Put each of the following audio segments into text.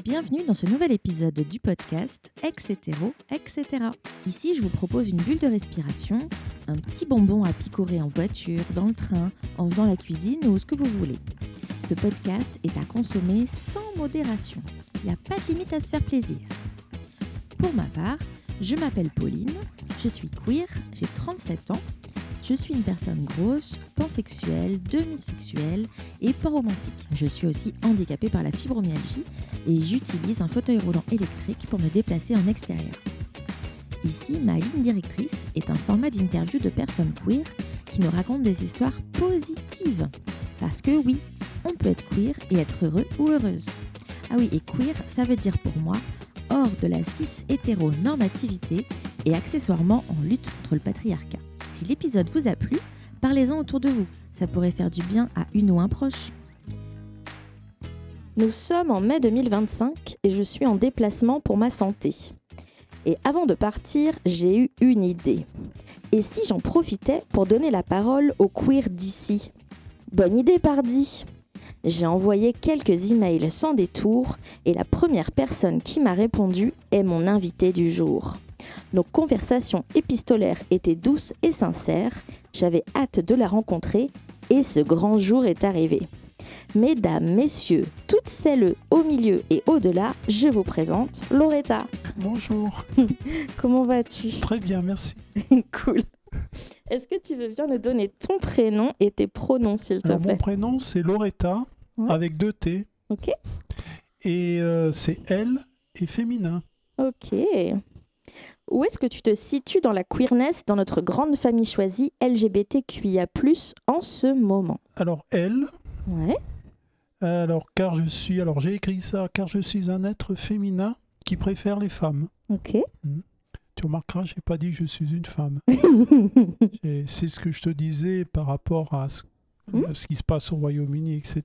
Bienvenue dans ce nouvel épisode du podcast Etc. Ici, je vous propose une bulle de respiration, un petit bonbon à picorer en voiture, dans le train, en faisant la cuisine ou ce que vous voulez. Ce podcast est à consommer sans modération. Il n'y a pas de limite à se faire plaisir. Pour ma part, je m'appelle Pauline, je suis queer, j'ai 37 ans. Je suis une personne grosse, pansexuelle, demisexuelle et panromantique. Je suis aussi handicapée par la fibromyalgie et j'utilise un fauteuil roulant électrique pour me déplacer en extérieur. Ici, ma ligne directrice est un format d'interview de personnes queer qui nous racontent des histoires positives. Parce que oui, on peut être queer et être heureux ou heureuse. Ah oui, et queer, ça veut dire pour moi hors de la cis-hétéronormativité et accessoirement en lutte contre le patriarcat. Si l'épisode vous a plu, parlez-en autour de vous. Ça pourrait faire du bien à une ou un proche. Nous sommes en mai 2025 et je suis en déplacement pour ma santé. Et avant de partir, j'ai eu une idée. Et si j'en profitais pour donner la parole aux queers d'ici ? Bonne idée, pardi ! J'ai envoyé quelques emails sans détour et la première personne qui m'a répondu est mon invité du jour. Nos conversations épistolaires étaient douces et sincères. J'avais hâte de la rencontrer et ce grand jour est arrivé. Mesdames, messieurs, toutes celles au milieu et au-delà, je vous présente Loretta. Bonjour. Comment vas-tu ? Très bien, merci. Cool. Est-ce que tu veux bien nous donner ton prénom et tes pronoms, s'il te Alors, plaît ? mon prénom, c'est Loretta, avec 2 T. Ok. Et c'est elle et féminin. Ok. Où est-ce que tu te situes dans la queerness, dans notre grande famille choisie LGBTQIA+, en ce moment ? Alors, elle, Ouais. j'ai écrit ça, car je suis un être féminin qui préfère les femmes. Ok. Tu remarqueras, je n'ai pas dit que je suis une femme. C'est ce que je te disais par rapport à ce qui se passe au Royaume-Uni, etc.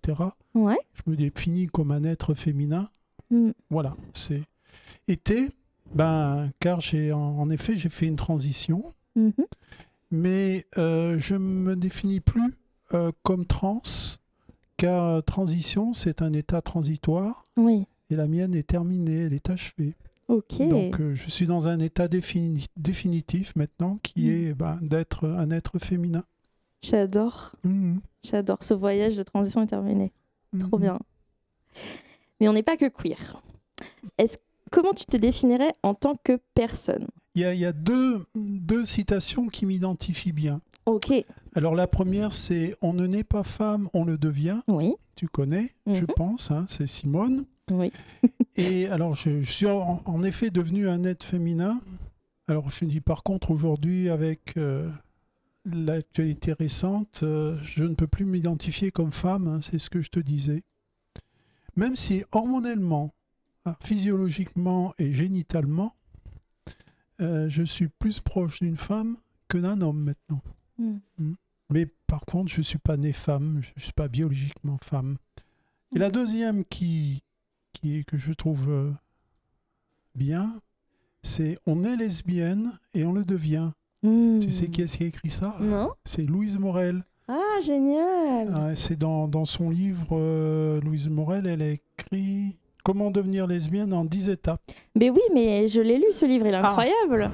Ouais. Je me définis comme un être féminin. Voilà, c'est été, car en effet, j'ai fait une transition, mais je me définis plus comme trans, car transition, c'est un état transitoire, Oui. et la mienne est terminée, elle est achevée. Ok. Donc, je suis dans un état définitif maintenant, qui est d'être un être féminin. J'adore. J'adore. Ce voyage de transition est terminé. Trop bien. Mais on n'est pas que queer. Comment tu te définirais en tant que personne ? Il y a deux citations qui m'identifient bien. Ok. Alors la première, c'est « On ne naît pas femme, on le devient ». Oui. Tu connais, je pense, c'est Simone. Oui. Et alors, je suis en effet devenu un être féminin. Alors, je dis par contre, aujourd'hui, avec l'actualité récente, je ne peux plus m'identifier comme femme, c'est ce que je te disais. Même si hormonellement, physiologiquement et génitalement, je suis plus proche d'une femme que d'un homme maintenant. Mais par contre, je ne suis pas né femme, je ne suis pas biologiquement femme. Et la deuxième que je trouve bien, c'est « On est lesbienne et on le devient ». Tu sais qui est-ce qui a écrit ça ? Non ? C'est Louise Morel. Ah, génial ! C'est dans son livre, Louise Morel, elle a écrit « Comment devenir lesbienne en 10 étapes ». Mais oui, mais je l'ai lu ce livre, il est incroyable.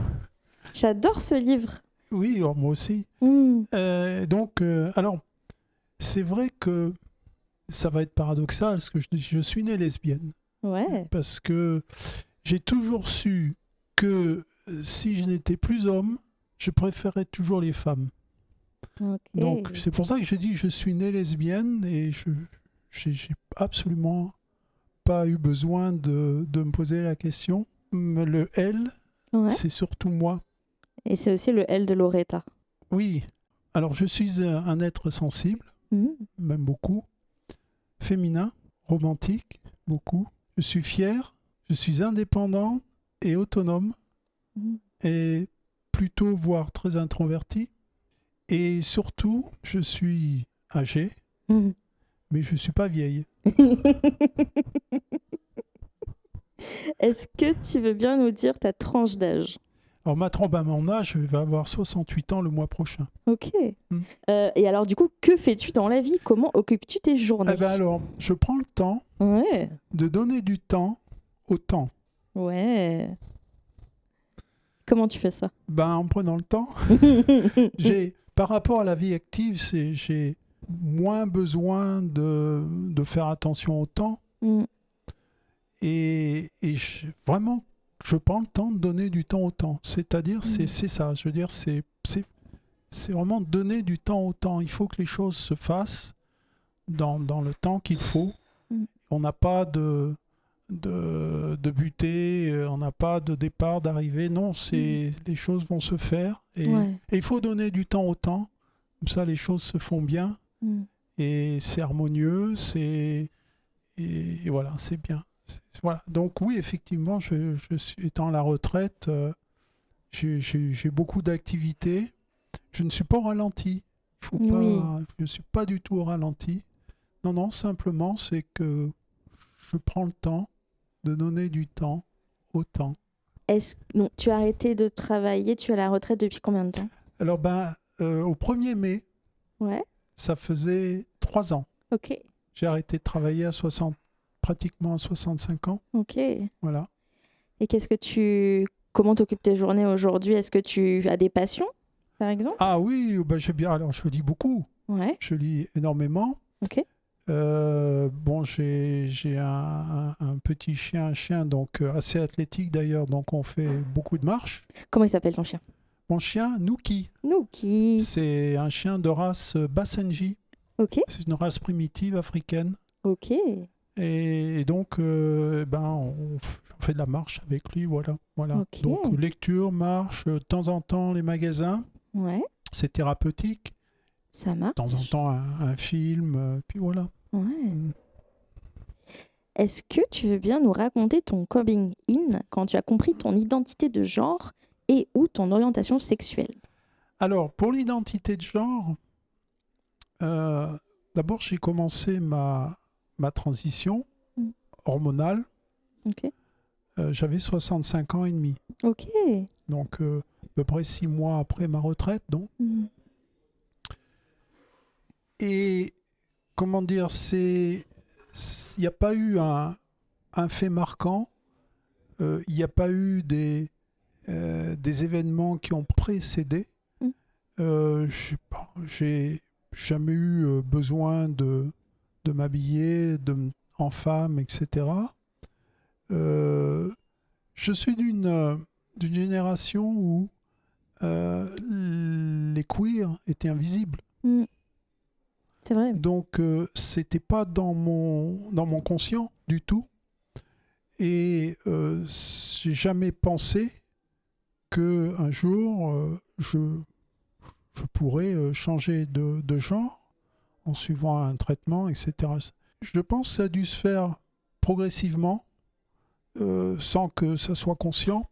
J'adore ce livre. Oui, moi aussi. Alors, c'est vrai que ça va être paradoxal, ce que je dis, je suis né lesbienne. Ouais. Parce que j'ai toujours su que si je n'étais plus homme, je préférais toujours les femmes. Okay. Donc, c'est pour ça que je dis que je suis né lesbienne et je n'ai absolument pas eu besoin de me poser la question. Le L, c'est surtout moi. Et c'est aussi le L de Loretta. Oui. Alors, je suis un être sensible, même beaucoup, féminin, romantique, beaucoup. Je suis fier, je suis indépendant et autonome, et plutôt, voire très introverti. Et surtout, je suis âgée, mais je ne suis pas vieille. Est-ce que tu veux bien nous dire ta tranche d'âge ? Alors, mon âge, je vais avoir 68 ans le mois prochain. Ok. Et alors, du coup, que fais-tu dans la vie ? Comment occupes-tu tes journées ? Alors, je prends le temps de donner du temps autant. Ouais. Comment tu fais ça? En prenant le temps. Par rapport à la vie active, j'ai moins besoin de faire attention au temps. Et vraiment, je prends le temps de donner du temps au temps. C'est-à-dire, c'est ça. Je veux dire, c'est vraiment donner du temps au temps. Il faut que les choses se fassent dans le temps qu'il faut. On n'a pas de butée, on n'a pas de départ, d'arrivée. Non, les choses vont se faire. Et il faut donner du temps au temps. Comme ça, les choses se font bien. Et c'est harmonieux. Et voilà, c'est bien. Voilà. Donc oui, effectivement, étant à la retraite, j'ai beaucoup d'activités. Je ne suis pas au ralenti. Je ne suis pas du tout au ralenti. Non, simplement, c'est que je prends le temps de donner du temps au temps. Tu as arrêté de travailler, tu es à la retraite depuis combien de temps? Alors, au 1er mai, ça faisait 3 ans. Ok. J'ai arrêté de travailler pratiquement à 65 ans. Ok. Voilà. Et comment t'occupes tes journées aujourd'hui? Est-ce que tu as des passions, par exemple? Ah oui, j'ai bien. Alors, je lis beaucoup. Ouais. Je lis énormément. Ok. J'ai un petit chien, donc assez athlétique d'ailleurs, donc on fait beaucoup de marches. Comment il s'appelle ton chien? Mon chien, Nuki. Nuki. C'est un chien de race Basenji. Ok. C'est une race primitive africaine. Ok. Et donc, on fait de la marche avec lui, voilà. Okay. Donc, lecture, marche, de temps en temps, les magasins. Ouais. C'est thérapeutique. Ça marche. De temps en temps, un film, puis voilà. Ouais. Est-ce que tu veux bien nous raconter ton coming in quand tu as compris ton identité de genre et ou ton orientation sexuelle? Alors, pour l'identité de genre, d'abord, j'ai commencé ma transition hormonale. Ok. J'avais 65 ans et demi. Ok. Donc, à peu près 6 mois après ma retraite, donc. Et, comment dire, il n'y a pas eu un fait marquant, il n'y a pas eu des événements qui ont précédé. J'ai jamais eu besoin de m'habiller en femme, etc. Je suis d'une génération où les queers étaient invisibles. C'est vrai. Donc, c'était pas dans mon conscient du tout. Et j'ai jamais pensé qu'un jour, je pourrais changer de genre en suivant un traitement, etc. Je pense que ça a dû se faire progressivement, sans que ça soit conscient.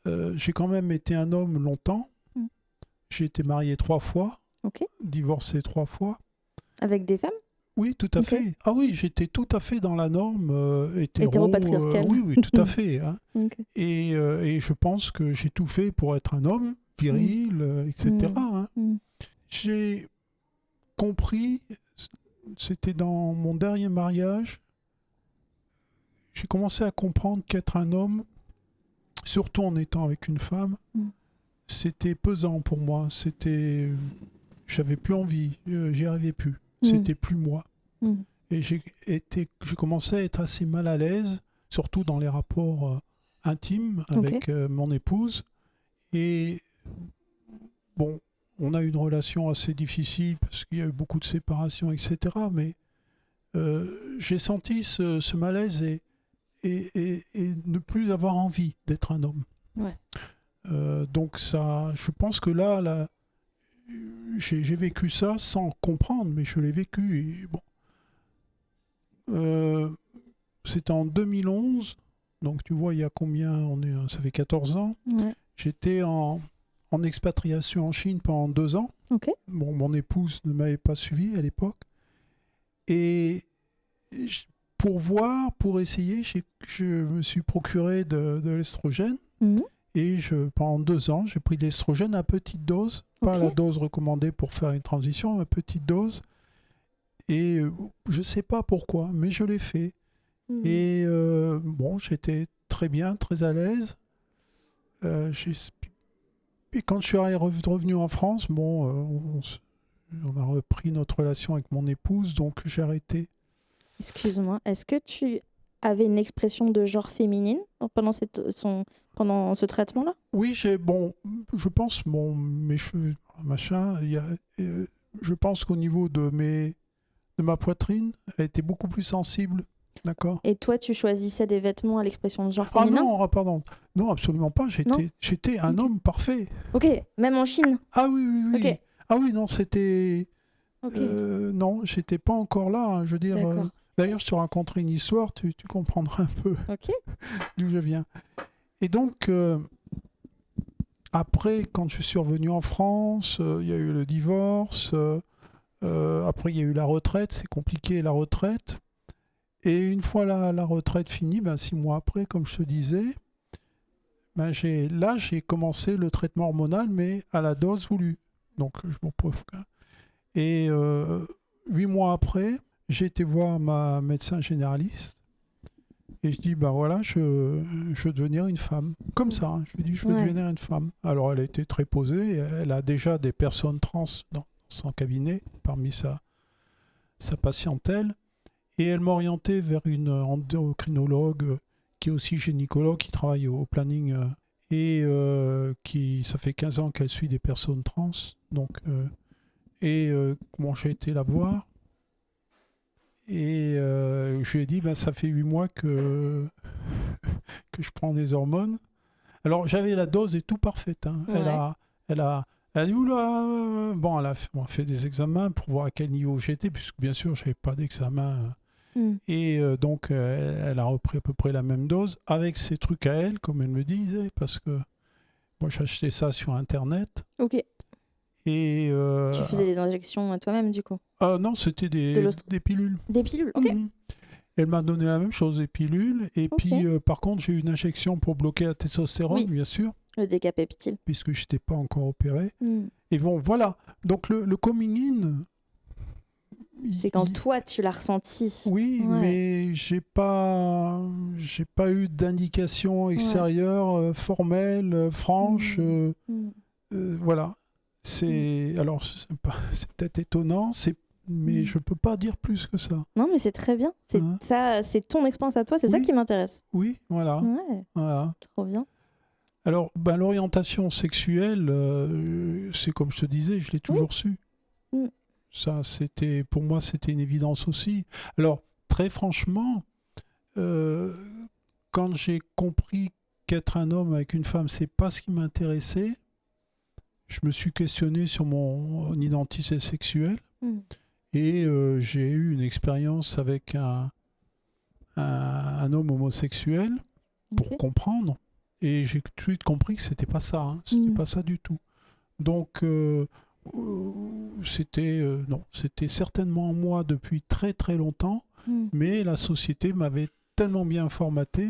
J'ai quand même été un homme longtemps. J'ai été marié 3 fois. Okay. Divorcé 3 fois. Avec des femmes? Oui, tout à fait. Ah oui, j'étais tout à fait dans la norme hétéropatriarcale. Oui, tout à fait. Hein. Okay. Et je pense que j'ai tout fait pour être un homme viril, etc. Hein. J'ai compris, c'était dans mon dernier mariage, j'ai commencé à comprendre qu'être un homme, surtout en étant avec une femme, c'était pesant pour moi. J'avais plus envie, j'y arrivais plus. C'était plus moi. Et j'ai commencé à être assez mal à l'aise, surtout dans les rapports intimes avec mon épouse. Et bon, on a eu une relation assez difficile parce qu'il y a eu beaucoup de séparations, etc. Mais j'ai senti ce malaise et ne plus avoir envie d'être un homme. Ouais. Donc ça, je pense que là j'ai vécu ça sans comprendre, mais je l'ai vécu. Et bon, c'était en 2011, donc tu vois, il y a combien ça fait 14 ans. Ouais. J'étais en expatriation en Chine pendant 2 ans. Okay. Bon, mon épouse ne m'avait pas suivi à l'époque. Et pour essayer, je me suis procuré de l'estrogène. Et pendant 2 ans, j'ai pris de l'estrogène à petite dose, pas la dose recommandée pour faire une transition, à petite dose. Et je ne sais pas pourquoi, mais je l'ai fait. Et bon, j'étais très bien, très à l'aise. Et quand je suis revenu en France, bon, on a repris notre relation avec mon épouse, donc j'ai arrêté. Excuse-moi, est-ce que tu avais une expression de genre féminine pendant ce traitement-là? Oui, je pense, mes cheveux, machin, je pense qu'au niveau de ma poitrine, elle était beaucoup plus sensible, d'accord? Et toi, tu choisissais des vêtements à l'expression de genre Ah féminin? non, pardon, non, absolument pas, j'étais un homme parfait. Ok, même en Chine? Ah oui, oui, oui. Ok. Ah oui, non, c'était... Ok. non, j'étais pas encore là, hein, je veux dire... D'accord. D'ailleurs, je te raconterai une histoire, tu comprendras un peu Ok. d'où je viens. Et donc, après, quand je suis revenu en France, il y a eu le divorce, après il y a eu la retraite, c'est compliqué la retraite. Et une fois la retraite finie, 6 mois après, comme je te disais, j'ai commencé le traitement hormonal, mais à la dose voulue. Donc, je m'en prouve. Et 8 mois après, j'ai été voir ma médecin généraliste. Et je dis, voilà, je veux devenir une femme. Comme ça, hein, je lui dis, je veux devenir une femme. Alors, elle a été très posée. Elle a déjà des personnes trans dans son cabinet, parmi sa patientèle. Et elle m'a orienté vers une endocrinologue qui est aussi gynécologue, qui travaille au planning et ça fait 15 ans qu'elle suit des personnes trans. Donc, j'ai été la voir. Et je lui ai dit, ça fait 8 mois que je prends des hormones. Alors, j'avais la dose et tout parfaite. Hein. Ouais. Elle a dit, oula, bon, on a fait des examens pour voir à quel niveau j'étais, puisque bien sûr, je n'avais pas d'examen. Et donc, elle a repris à peu près la même dose, avec ses trucs à elle, comme elle me disait, parce que moi, j'achetais ça sur Internet. Ok. Et, tu faisais des injections toi-même, du coup? Non, c'était des pilules. Des pilules, ok. Elle m'a donné la même chose, des pilules. Et puis, par contre, j'ai eu une injection pour bloquer la testostérone, bien sûr. Le décapeptile. Puisque je n'étais pas encore opéré. Et bon, voilà. Donc, le coming in... C'est quand toi, tu l'as ressenti. Oui, mais j'ai pas eu d'indication extérieure, formelle, franche. Voilà. Alors, c'est peut-être étonnant, mais je peux pas dire plus que ça. Non, mais c'est très bien. C'est ton expérience à toi, c'est ça qui m'intéresse. Oui, voilà. Ouais. Voilà. Trop bien. Alors, l'orientation sexuelle, c'est comme je te disais, je l'ai toujours su. Ça, pour moi, c'était une évidence aussi. Alors, très franchement, quand j'ai compris qu'être un homme avec une femme, c'est pas ce qui m'intéressait, je me suis questionné sur mon identité sexuelle. Et j'ai eu une expérience avec un homme homosexuel pour comprendre. Et j'ai tout de suite compris que c'était pas ça. Hein. C'était pas ça du tout. Donc, c'était certainement moi depuis très très longtemps, mais la société m'avait tellement bien formaté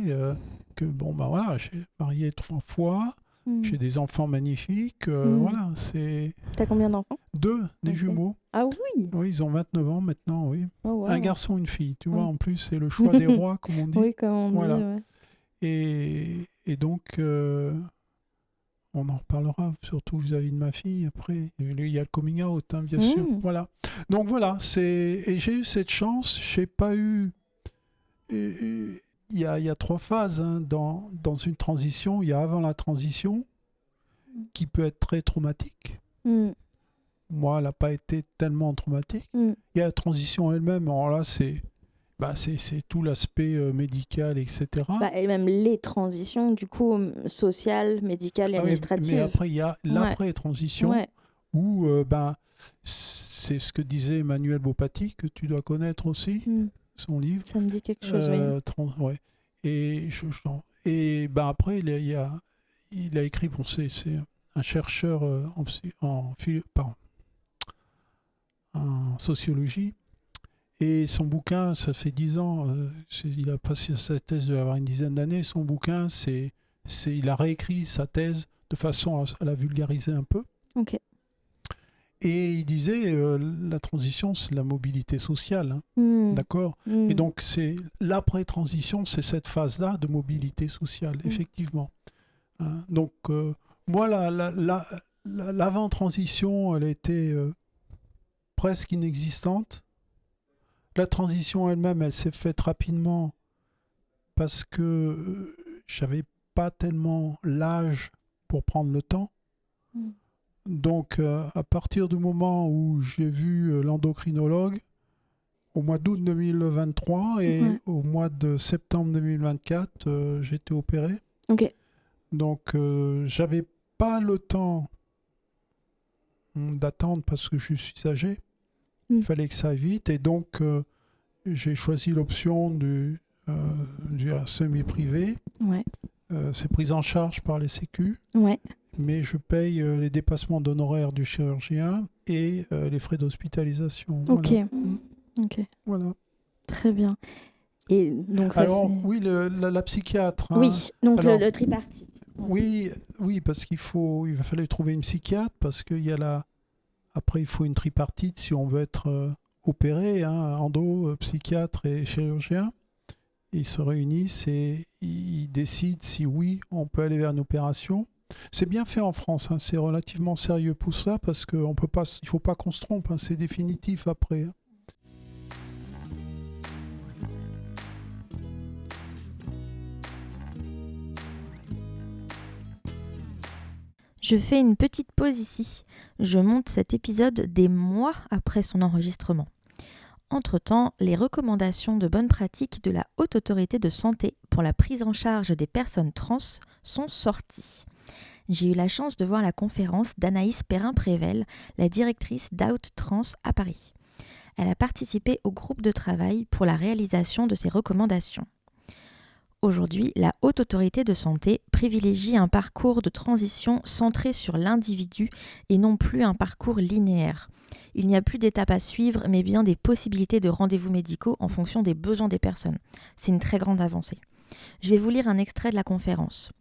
que voilà, j'ai marié 3 fois, j'ai des enfants magnifiques, voilà, c'est... T'as combien d'enfants? 2, des jumeaux. Ah oui? Oui, ils ont 29 ans maintenant, oui. Oh, wow. Un garçon, une fille, tu vois, en plus, c'est le choix des rois, comme on dit. Oui, comme on dit, ouais. Et donc... on en reparlera, surtout vis-à-vis de ma fille. Après, il y a le coming out, hein, bien sûr. Voilà. Donc voilà, et j'ai eu cette chance. J'ai pas eu... Il y a 3 phases hein, dans une transition. Il y a avant la transition, qui peut être très traumatique. Moi, elle n'a pas été tellement traumatique. Il y a la transition elle-même. Alors là, c'est tout l'aspect médical, etc. Et même les transitions, du coup, sociales, médicales et administratives. Mais après, il y a l'après-transition, où c'est ce que disait Emmanuel Beaupaty, que tu dois connaître aussi, son livre. Ça me dit quelque chose, oui. Et après, il a écrit, c'est un chercheur en sociologie. Et son bouquin, ça fait 10 ans, il a passé sa thèse d'avoir une dizaine d'années. Son bouquin, il a réécrit sa thèse de façon à la vulgariser un peu. Ok. Et il disait, la transition, c'est la mobilité sociale, hein, Mm. d'accord? Mm. Et donc, c'est l'après-transition, c'est cette phase-là de mobilité sociale, effectivement. Hein. Donc, moi, l'avant-transition, elle était presque inexistante. La transition elle-même, elle s'est faite rapidement parce que j'avais pas tellement l'âge pour prendre le temps. Mm. Donc, à partir du moment où j'ai vu l'endocrinologue, au mois d'août 2023 et Ouais. au mois de septembre 2024, j'ai été opéré. Ok. Donc, j'avais pas le temps d'attendre parce que je suis âgé. Il fallait que ça aille vite. Et donc, j'ai choisi l'option du semi-privé. Ouais. C'est pris en charge par les sécu. Ouais. Mais je paye les dépassements d'honoraires du chirurgien et les frais d'hospitalisation. Ok. Voilà. Ok. Voilà. Très bien. Et donc ça Alors, c'est... oui, la psychiatre. Hein. Oui, donc Alors, le tripartite. oui, parce il va falloir trouver une psychiatre parce qu'il y a après il faut une tripartite si on veut être opéré, hein, endo, psychiatre et chirurgien. Ils se réunissent et ils décident si oui, on peut aller vers une opération. C'est bien fait en France, hein, c'est relativement sérieux pour ça parce qu'il ne faut pas qu'on se trompe, hein, c'est définitif après. Hein. Je fais une petite pause ici. Je monte cet épisode des mois après son enregistrement. Entre-temps, les recommandations de bonne pratique de la Haute Autorité de Santé pour la prise en charge des personnes trans sont sorties. J'ai eu la chance de voir la conférence d'Anaïs Perrin-Prével, la directrice d'Out Trans à Paris. Elle a participé au groupe de travail pour la réalisation de ces recommandations. Aujourd'hui, la Haute Autorité de Santé privilégie un parcours de transition centré sur l'individu et non plus un parcours linéaire. Il n'y a plus d'étapes à suivre, mais bien des possibilités de rendez-vous médicaux en fonction des besoins des personnes. C'est une très grande avancée. Je vais vous lire un extrait de la conférence.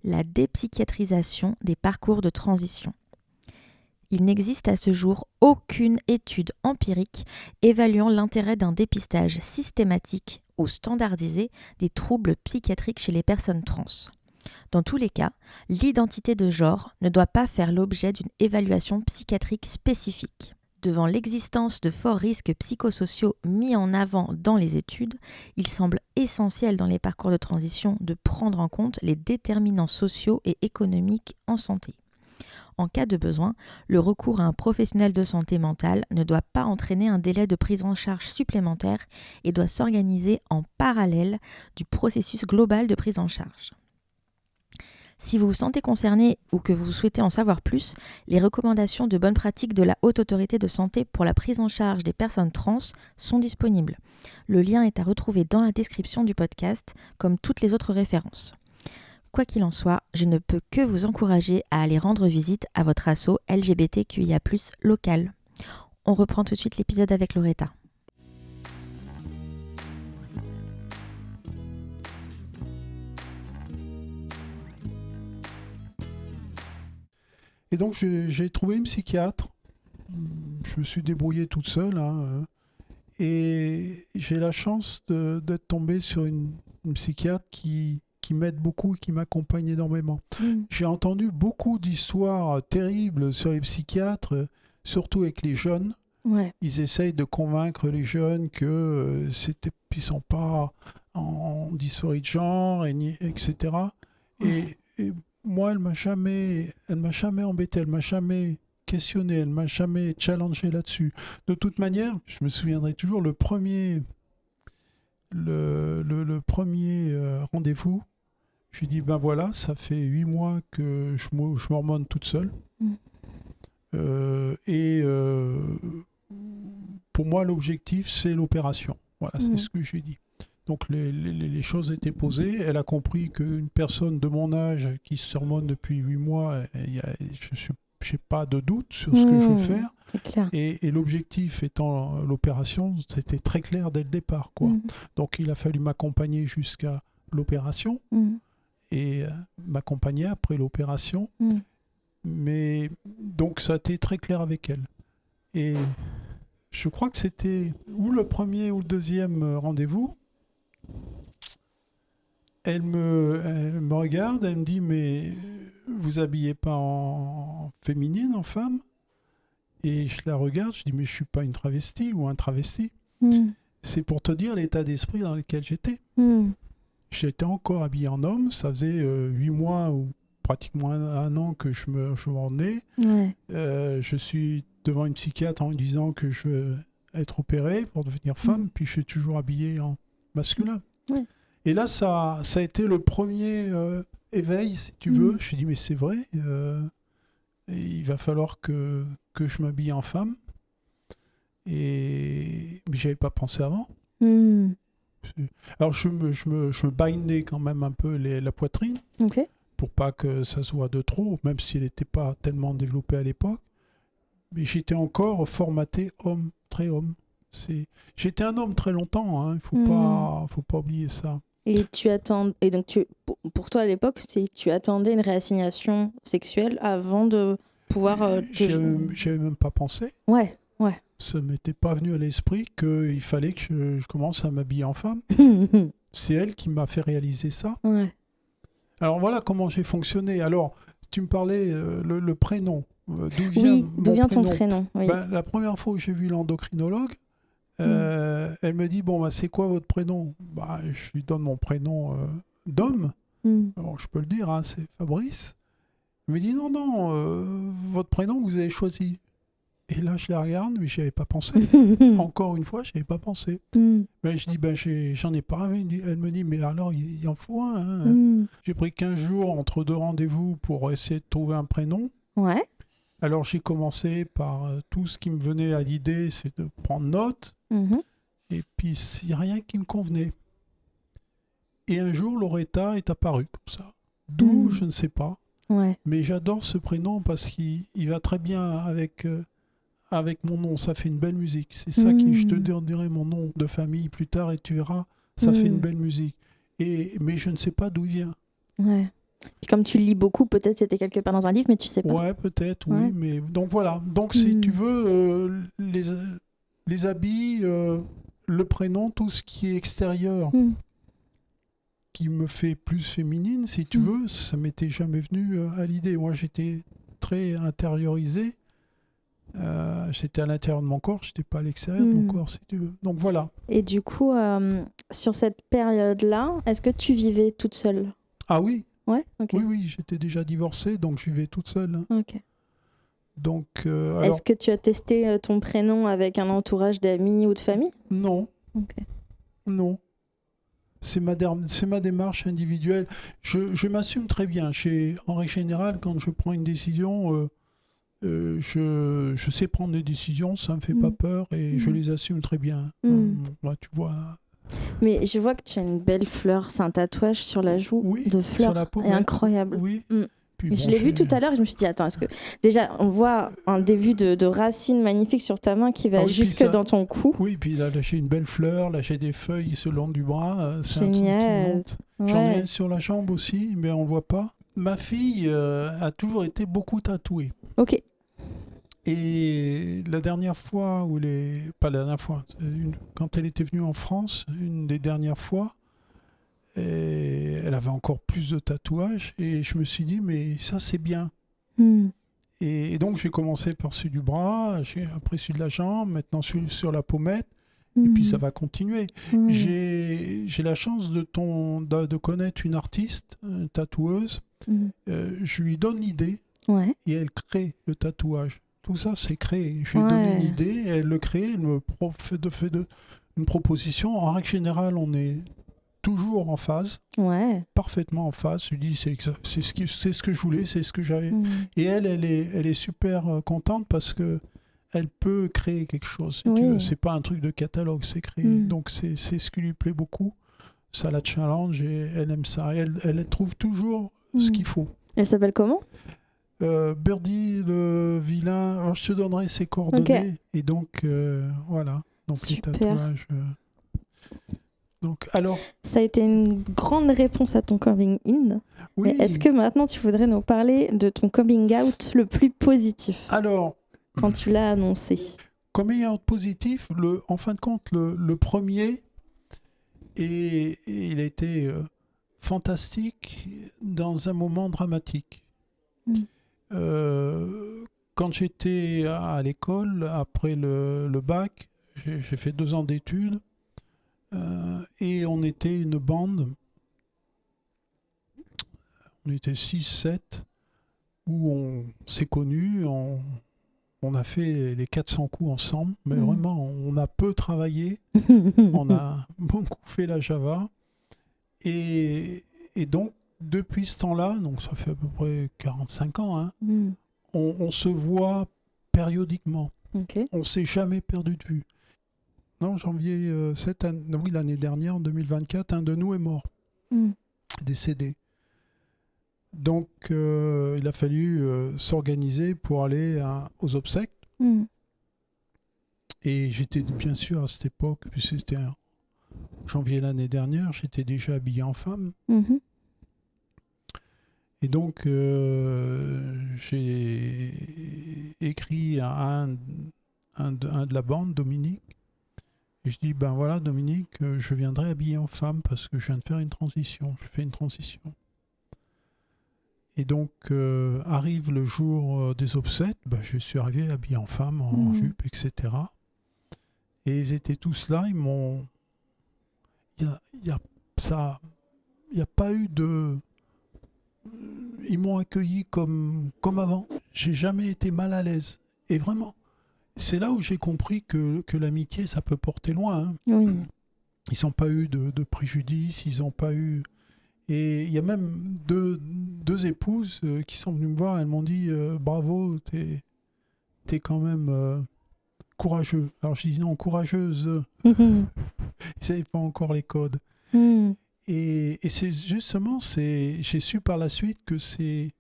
La dépsychiatrisation des parcours de transition. Il n'existe à ce jour aucune étude empirique évaluant l'intérêt d'un dépistage systématique ou standardisé des troubles psychiatriques chez les personnes trans. Dans tous les cas, l'identité de genre ne doit pas faire l'objet d'une évaluation psychiatrique spécifique. Devant l'existence de forts risques psychosociaux mis en avant dans les études, il semble essentiel dans les parcours de transition de prendre en compte les déterminants sociaux et économiques en santé. En cas de besoin, le recours à un professionnel de santé mentale ne doit pas entraîner un délai de prise en charge supplémentaire et doit s'organiser en parallèle du processus global de prise en charge. Si vous vous sentez concerné ou que vous souhaitez en savoir plus, les recommandations de bonne pratique de la Haute Autorité de Santé pour la prise en charge des personnes trans sont disponibles. Le lien est à retrouver dans la description du podcast, comme toutes les autres références. Quoi qu'il en soit, je ne peux que vous encourager à aller rendre visite à votre asso LGBTQIA+ local. On reprend tout de suite l'épisode avec Loretta. Et donc j'ai trouvé une psychiatre. Je me suis débrouillé toute seule. Hein, et j'ai la chance d'être tombé sur une psychiatre qui m'aide beaucoup et qui m'accompagne énormément. J'ai entendu beaucoup d'histoires terribles sur les psychiatres, surtout avec les jeunes. Ouais. Ils essayent de convaincre les jeunes que ils sont pas en dysphorie de genre, etc. Ouais. Et moi, elle m'a jamais embêté, elle m'a jamais questionné, elle m'a jamais challengé là-dessus. De toute manière, je me souviendrai toujours le premier rendez-vous. Je lui dis, ben voilà, ça fait 8 mois que je m'hormone toute seule. Pour moi, l'objectif, c'est l'opération. Voilà, c'est ce que j'ai dit. Donc, les choses étaient posées. Elle a compris qu'une personne de mon âge qui se hormone depuis 8 mois, je n'ai pas de doute sur ce que je veux faire. C'est clair. Et l'objectif étant l'opération, c'était très clair dès le départ, quoi. Donc, il a fallu m'accompagner jusqu'à l'opération et m'accompagner après l'opération. Mais donc, ça a été très clair avec elle. Et je crois que c'était ou le premier ou le deuxième rendez-vous. Elle me regarde, elle me dit, mais vous habillez pas en féminine, en femme? Et je la regarde, je dis, mais je suis pas une travestie ou un travesti. C'est pour te dire l'état d'esprit dans lequel j'étais. J'étais encore habillé en homme, ça faisait 8 mois ou pratiquement un an que je m'en ai. Je suis devant une psychiatre en lui disant que je veux être opéré pour devenir femme, puis je suis toujours habillé en masculin. Et là, ça a été le premier éveil, si tu veux. Je me suis dit, mais c'est vrai, il va falloir que je m'habille en femme. Mais je n'avais pas pensé avant. Alors, je me bindais quand même un peu la poitrine, pour pas que ça soit de trop, même si elle n'était pas tellement développée à l'époque. Mais j'étais encore formaté homme, très homme. J'étais un homme très longtemps, hein. Il faut pas oublier ça. Et donc pour toi à l'époque, tu attendais une réassignation sexuelle avant de pouvoir j'avais même pas pensé. Ouais. Ça m'était pas venu à l'esprit qu'il fallait que je commence à m'habiller en femme. C'est elle qui m'a fait réaliser ça. Alors voilà comment j'ai fonctionné. Alors, tu me parlais le prénom. D'où vient ton prénom? La première fois où j'ai vu l'endocrinologue, elle me dit, c'est quoi votre prénom? Je lui donne mon prénom d'homme. Alors, je peux le dire, hein, c'est Fabrice. Elle me dit, non, votre prénom, vous avez choisi. Et là, je la regarde, mais je n'y avais pas pensé. Encore une fois, je n'y avais pas pensé. Mais je dis, j'en ai pas. Elle me dit, mais alors, il en faut un. Hein. J'ai pris 15 jours entre 2 rendez-vous pour essayer de trouver un prénom. Alors, j'ai commencé par tout ce qui me venait à l'idée, c'est de prendre note. Et puis, il n'y a rien qui me convenait. Et un jour, Loretta est apparue comme ça. D'où, je ne sais pas. Mais j'adore ce prénom parce qu'il va très bien avec mon nom. Ça fait une belle musique. C'est ça je te dirai mon nom de famille plus tard et tu verras, ça fait une belle musique. Mais je ne sais pas d'où il vient. Comme tu lis beaucoup, peut-être c'était quelque part dans un livre, mais tu sais pas. Ouais, peut-être, oui. Mais donc voilà. Donc si tu veux, les habits, le prénom, tout ce qui est extérieur, qui me fait plus féminine, si tu veux, ça m'était jamais venu à l'idée. Moi, j'étais très intériorisé. J'étais à l'intérieur de mon corps, je n'étais pas à l'extérieur de mon corps, si tu veux. Donc voilà. Et du coup, sur cette période-là, est-ce que tu vivais toute seule? Ah oui. Okay. Oui, j'étais déjà divorcée, donc je vivais toute seule. Donc, est-ce que tu as testé ton prénom avec un entourage d'amis ou de famille? Non. Non. C'est ma démarche individuelle. Je m'assume très bien. En règle générale, quand je prends une décision, je sais prendre des décisions, ça ne me fait pas peur et je les assume très bien. Tu vois. Mais je vois que tu as une belle fleur, c'est un tatouage sur la joue de fleurs, sur la peau, incroyable. Puis je l'ai vu tout à l'heure et je me suis dit, attends, est-ce que... Déjà, on voit un début de racine magnifique sur ta main qui va jusque dans ton cou. Oui, puis là, j'ai une belle fleur, là, j'ai des feuilles sur le long du bras. C'est génial. Un truc qui monte. J'en ai une sur la jambe aussi, mais on ne voit pas. Ma fille a toujours été beaucoup tatouée. Ok. Et la dernière fois, pas la dernière fois, quand elle était venue en France, une des dernières fois, et elle avait encore plus de tatouages et je me suis dit mais ça c'est bien. Et donc j'ai commencé par celui du bras, après celui de la jambe, maintenant celui sur la pommette et puis ça va continuer. J'ai la chance de connaître une artiste, une tatoueuse. Je lui donne l'idée et elle crée le tatouage. Tout ça c'est créé. Je lui ai donné une idée, elle le crée, elle me fait une proposition. En règle générale on est toujours en phase, parfaitement en phase. Je lui dis c'est ce que je voulais, c'est ce que j'avais. Et elle est super contente parce que elle peut créer quelque chose. Si tu veux. C'est pas un truc de catalogue, c'est créé. Donc c'est ce qui lui plaît beaucoup. Ça la challenge et elle aime ça. Elle trouve toujours ce qu'il faut. Elle s'appelle comment? Birdie le vilain. Alors je te donnerai ses coordonnées. Et donc voilà. Donc super. Les tatouages. Donc, alors... Ça a été une grande réponse à ton coming in. Oui. Mais est-ce que maintenant tu voudrais nous parler de ton coming out le plus positif? Alors, quand tu l'as annoncé? Comme ayant positif, en fin de compte, le premier, et il a été fantastique dans un moment dramatique. Quand j'étais à l'école, après le bac, j'ai fait 2 ans d'études, et on était une bande, on était 6-7, où on s'est connus, on a fait les 400 coups ensemble, mais vraiment, on a peu travaillé, on a beaucoup fait la Java, et donc, depuis ce temps-là, donc ça fait à peu près 45 ans, hein, on se voit périodiquement. Okay. On ne s'est jamais perdu de vue. Non, janvier, oui, l'année dernière, en 2024, un de nous est mort, décédé. Donc, il a fallu s'organiser pour aller aux obsèques. Et j'étais bien sûr à cette époque, puisque c'était janvier l'année dernière, j'étais déjà habillé en femme. Et donc, j'ai écrit à un de la bande, Dominique. Et je dis, ben voilà, Dominique, je viendrai habillé en femme parce que je viens de faire une transition. Je fais une transition. Et donc, arrive le jour des obsèques, je suis arrivé habillé en femme, en jupe, etc. Et ils étaient tous là, ils m'ont... Il n'y a pas eu de... Ils m'ont accueilli comme avant. J'ai jamais été mal à l'aise. Et vraiment, c'est là où j'ai compris que l'amitié, ça peut porter loin. Hein. Oui. Ils n'ont pas eu de préjudice, ils n'ont pas eu... Et il y a même deux épouses qui sont venues me voir, elles m'ont dit bravo, t'es quand même courageux. Alors je dis non, courageuse. Ils ne savaient pas encore les codes. Et c'est justement, j'ai su par la suite que ces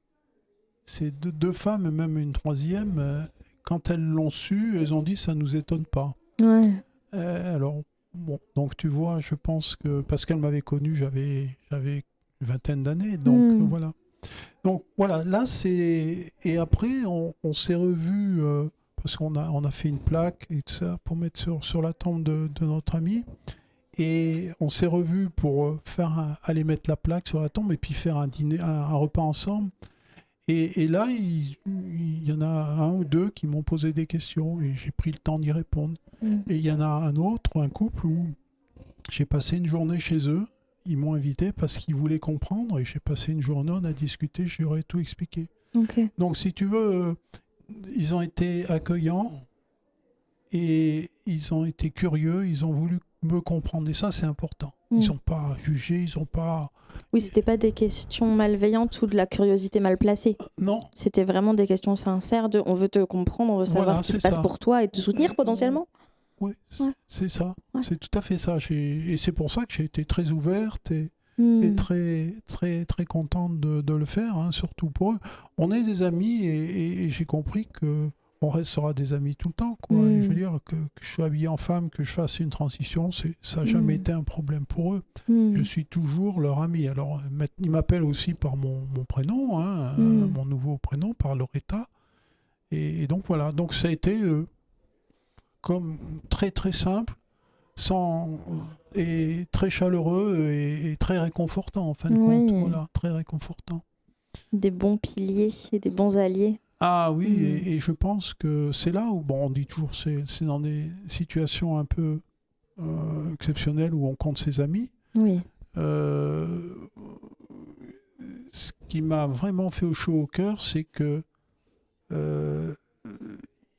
deux femmes, et même une troisième, quand elles l'ont su, elles ont dit ça ne nous étonne pas. Ouais. Alors, bon, donc tu vois, je pense que parce qu'elle m'avait connu, j'avais une vingtaine d'années, donc voilà. Donc voilà, là c'est... Et après, on s'est revus, parce qu'on a fait une plaque et tout ça, pour mettre sur la tombe de notre ami. Et on s'est revus pour aller mettre la plaque sur la tombe et puis faire un dîner, un repas ensemble. Et là, il y en a un ou deux qui m'ont posé des questions et j'ai pris le temps d'y répondre. Et il y en a un autre, un couple, où j'ai passé une journée chez eux. Ils m'ont invité parce qu'ils voulaient comprendre et j'ai passé une journée, on a discuté, je leur ai tout expliqué. Okay. Donc si tu veux, ils ont été accueillants et ils ont été curieux, ils ont voulu me comprendre et ça c'est important. Ils n'ont pas jugé, ils n'ont pas... Oui, c'était pas des questions malveillantes ou de la curiosité mal placée. Non. C'était vraiment des questions sincères de on veut te comprendre, on veut savoir ce qui se passe pour toi et te soutenir potentiellement. Oui, c'est ça. Ouais. C'est tout à fait ça. Et c'est pour ça que j'ai été très ouverte et très, très, très contente de le faire, hein, surtout pour eux. On est des amis et j'ai compris qu'on restera des amis tout le temps. Quoi. Et je veux dire, que je sois habillé en femme, que je fasse une transition, ça n'a jamais été un problème pour eux. Je suis toujours leur ami. Alors, ils m'appellent aussi par mon prénom, hein, mon nouveau prénom, par Loretta. Et donc voilà. Donc ça a été... comme très très simple, et très chaleureux et très réconfortant en fin de compte. Voilà, très réconfortant. Des bons piliers et des bons alliés. Ah oui, et je pense que c'est là où, bon, on dit toujours, c'est dans des situations un peu exceptionnelles où on compte ses amis. Oui. Ce qui m'a vraiment fait chaud au cœur, c'est que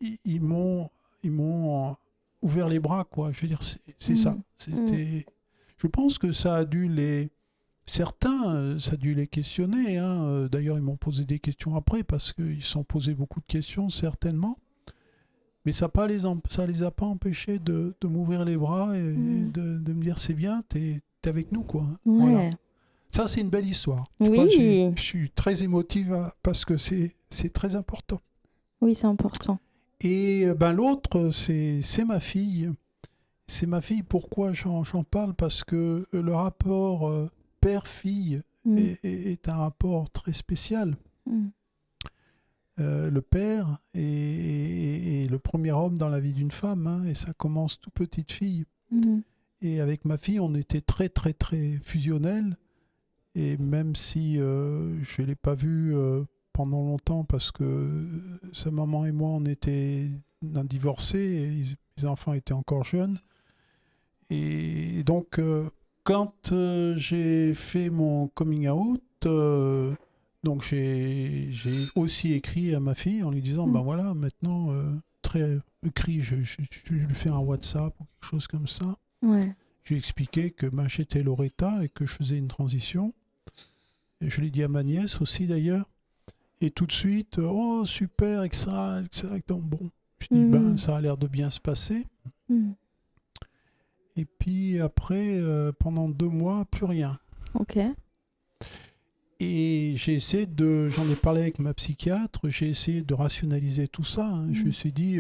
ils m'ont ouvert les bras, quoi. Je veux dire, c'est ça. C'était... Je pense que ça a dû certains, ça a dû les questionner. Hein. D'ailleurs, ils m'ont posé des questions après parce qu'ils se sont posé beaucoup de questions, certainement. Mais ça les a pas empêchés de m'ouvrir les bras et de me dire c'est bien, t'es avec nous, quoi. Ouais. Voilà. Ça, c'est une belle histoire. Oui. Je suis très émotive parce que c'est très important. Oui, c'est important. Et l'autre, c'est ma fille. C'est ma fille. Pourquoi j'en parle? Parce que le rapport père-fille est un rapport très spécial. le père est le premier homme dans la vie d'une femme, hein, et ça commence tout petite fille. Et avec ma fille, on était très, très, très fusionnels. Et même si je ne l'ai pas vue pendant longtemps parce que sa maman et moi, on a divorcé et les enfants étaient encore jeunes. Et donc, quand j'ai fait mon coming out, donc j'ai aussi écrit à ma fille en lui disant, ben voilà, maintenant, très écrit, je lui fais un WhatsApp ou quelque chose comme ça. Ouais. Je lui ai expliqué que j'étais Loretta et que je faisais une transition. Et je l'ai dit à ma nièce aussi d'ailleurs. Et tout de suite, oh super, etc. Donc bon, je dis, ça a l'air de bien se passer. Et puis après, pendant 2 mois, plus rien. Ok. Et j'en ai parlé avec ma psychiatre, j'ai essayé de rationaliser tout ça. Hein. Je me suis dit,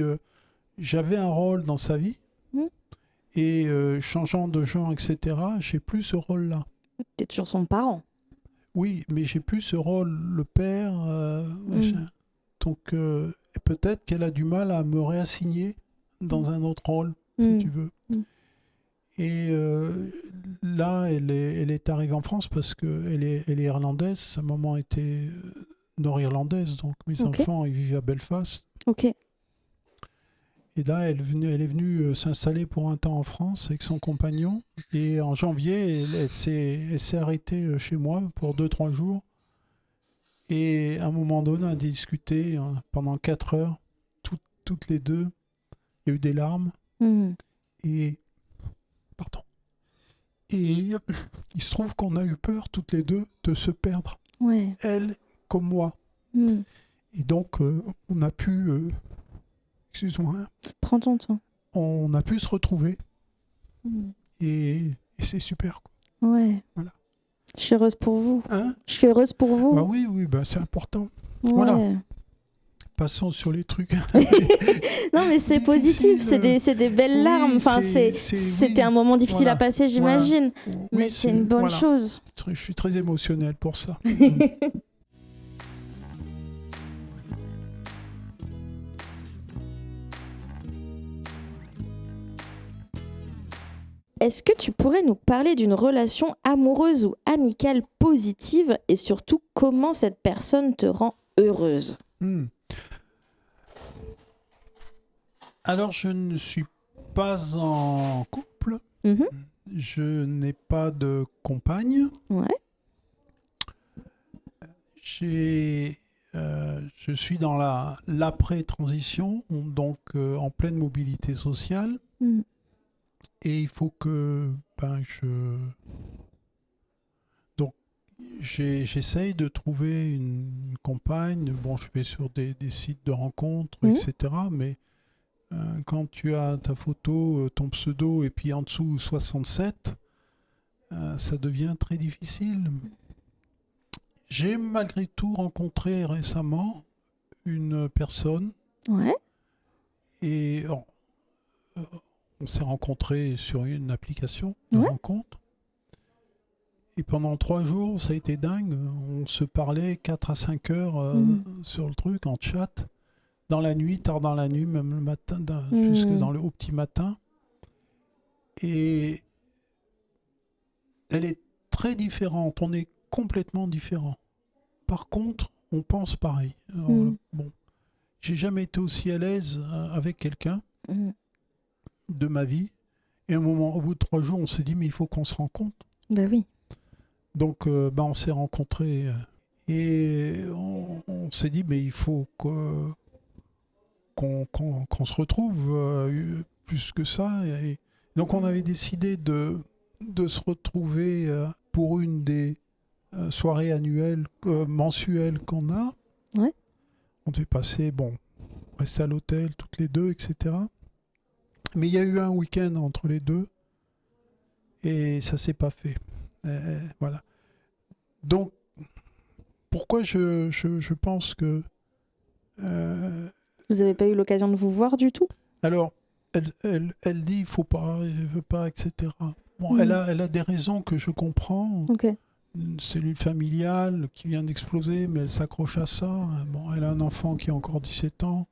j'avais un rôle dans sa vie. Et changeant de genre, etc., j'ai plus ce rôle-là. T'es toujours son parent. Oui, mais j'ai plus ce rôle, le père. Machin. Donc peut-être qu'elle a du mal à me réassigner dans un autre rôle, si tu veux. Et là, elle est arrivée en France parce qu'elle est irlandaise. Sa maman était nord-irlandaise, donc mes enfants, ils vivent à Belfast. Ok. Et là, elle est venue s'installer pour un temps en France avec son compagnon. Et en janvier, elle s'est arrêtée chez moi pour 2-3 jours. Et à un moment donné, on a discuté pendant 4 heures, toutes les deux. Il y a eu des larmes. Et il se trouve qu'on a eu peur, toutes les deux, de se perdre. Ouais. Elle comme moi. Et donc, on a pu... excuse-moi. Prends ton temps. On a pu se retrouver. Et c'est super. Quoi. Ouais. Voilà. Je suis heureuse pour vous. Hein? Je suis heureuse pour vous. Bah oui, c'est important. Ouais. Voilà. Passons sur les trucs. Non, mais c'est positif. C'est des belles larmes. Enfin, c'était un moment difficile à passer, j'imagine. Voilà. Mais c'est une bonne chose. Je suis très émotionnel pour ça. Est-ce que tu pourrais nous parler d'une relation amoureuse ou amicale positive et surtout comment cette personne te rend heureuse? Alors, je ne suis pas en couple. Je n'ai pas de compagne. Ouais. Je suis dans l'après-transition, donc en pleine mobilité sociale. Et il faut que donc j'essaye de trouver une compagne. Bon, je vais sur des sites de rencontres, etc. Mais quand tu as ta photo, ton pseudo, et puis en dessous 67, ça devient très difficile. J'ai malgré tout rencontré récemment une personne. Ouais. Et on s'est rencontrés sur une application de rencontre. Et pendant 3 jours, ça a été dingue. On se parlait 4 à 5 heures sur le truc, en chat. Dans la nuit, tard dans la nuit, même le matin, jusque au petit matin. Et elle est très différente. On est complètement différents. Par contre, on pense pareil. Alors, bon, j'ai jamais été aussi à l'aise avec quelqu'un de ma vie. Et à un moment, au bout de 3 jours, on s'est dit, mais il faut qu'on se rencontre. Ben oui. Donc, on s'est rencontrés et on s'est dit, mais il faut qu'on se retrouve plus que ça. Et donc, on avait décidé de se retrouver pour une des soirées annuelles, mensuelles qu'on a. Ouais. On devait passer, rester à l'hôtel toutes les deux, etc. Mais il y a eu un week-end entre les deux et ça s'est pas fait. Voilà. Donc, pourquoi je pense que... Vous n'avez pas eu l'occasion de vous voir du tout? Alors, elle dit il faut pas, elle veut pas, etc. Bon, elle a des raisons que je comprends. Ok. une cellule familiale qui vient d'exploser, mais elle s'accroche à ça. Bon, elle a un enfant qui a encore 17 ans.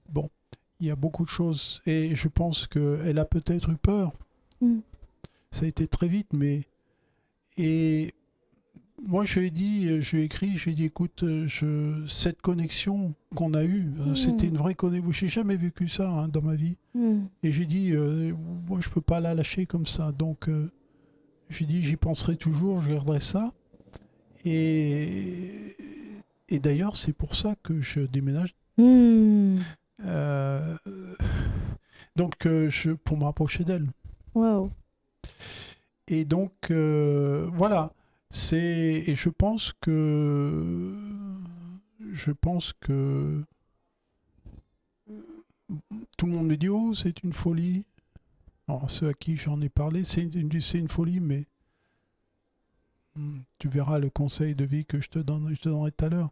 Bon, il y a beaucoup de choses. Et je pense qu'elle a peut-être eu peur. Ça a été très vite, mais... Et moi, je lui ai dit, je lui ai écrit, je lui ai dit, écoute, cette connexion qu'on a eue, c'était une vraie connexion. Je n'ai jamais vécu ça dans ma vie. Et j'ai dit, moi, je ne peux pas la lâcher comme ça. Donc, j'ai dit, j'y penserai toujours, je garderai ça. Et d'ailleurs, c'est pour ça que je déménage. Donc, pour me rapprocher d'elle. Wow. Et donc, voilà. Et je pense que tout le monde me dit, oh, c'est une folie. Alors, ceux à qui j'en ai parlé, c'est une folie, mais tu verras le conseil de vie que je te donnerai tout à l'heure.